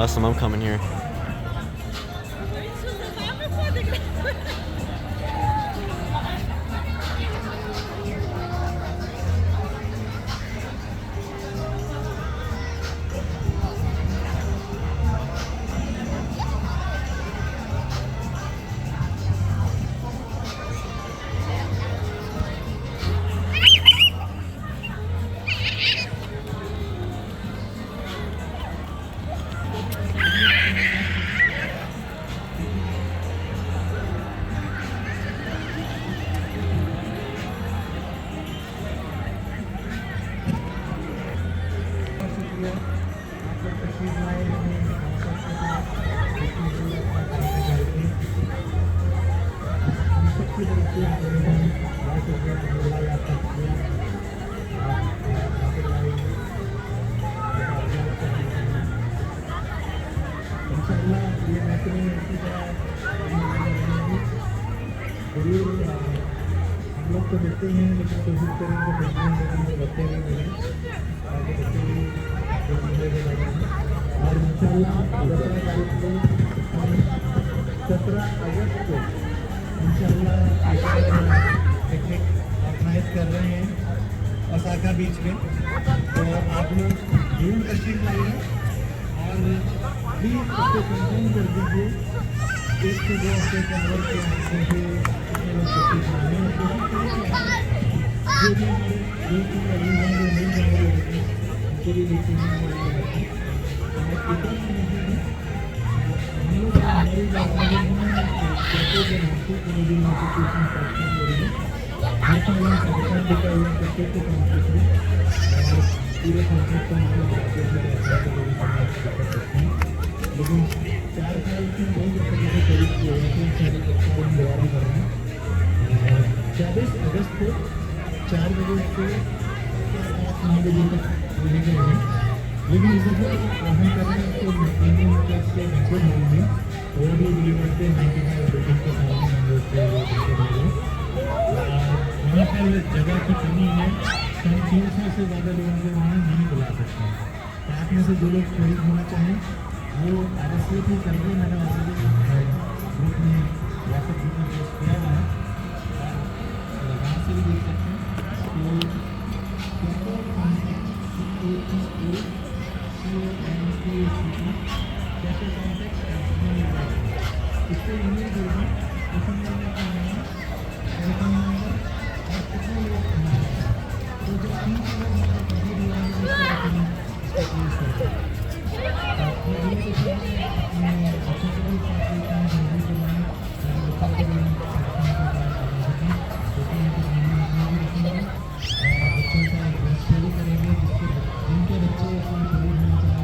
Awesome, I'm coming here. हम लोग तो देखते ही हैं, लेकिन कोशिश करेंगे बच्चे भी मिले आगे बच्चे भी और इंशाल्लाह 17 तारीख को 17 अगस्त को इंशाल्लाह पिकनिक ऑर्गेनाइज कर रहे हैं ओसाका बीच में। तो आप लोग जरूर तशरीफ लाइए और प्लीज़ उसको कंफर्म कर दीजिए 1 से 2 हफ्ते के अंदर के मुझे लोग तशरीफ लाने और कोशिश करेंगे जो भी हमारे लोग की अभी हैं जो नहीं जा रहे होते उनको भी लेके हम लोग हमारी जानकारी में कैसे बनाते पूरे दिन एजुकेशन प्लेटफॉर्म हो रही है हर साल हम सरकार देता हुआ करते थे कॉन्फ्रेंस में और पूरे कॉन्फ्रेंस को हम लोग बनाते थे लेकिन 4 साल से नहीं जब तक मुझे करीब किया है तो सारी कक्षा हम दोबारा कर रहे हैं 24 अगस्त को 4 बजे से 9 बजे तक रहेंगे लेकिन इस दफा हम कर रहे हैं तो इंडियन क्लास के मैसेज होंगे और भी डिलीवर पे 95 बिल्डिंग के सामने हम लोग वहाँ पर जगह की कमी है 350 से ज़्यादा लोगों को वहाँ नहीं बुला सकते हैं। तो आप में से जो लोग शहीद होना चाहें वो RSVP कर दें। मैंने ऑलरेडी ग्रुप में व्हाट्सएप ग्रुप में पोस्ट किया हुआ है और वहाँ से भी देख सकते हैं। कैसे कॉन्टेक्ट इससे ईमेल होगी उसमें टेलीफोन नंबर और कितने लोग तो जो 3 लोग कभी भी इसका यूज़ करते हैं अपने बच्चों को भी साथ लेते हैं जल्दी के लिए बच्चों को भी बच्चों का स्टडी करेंगे जिससे जिनके बच्चे इसमें शरीर होना चाहिए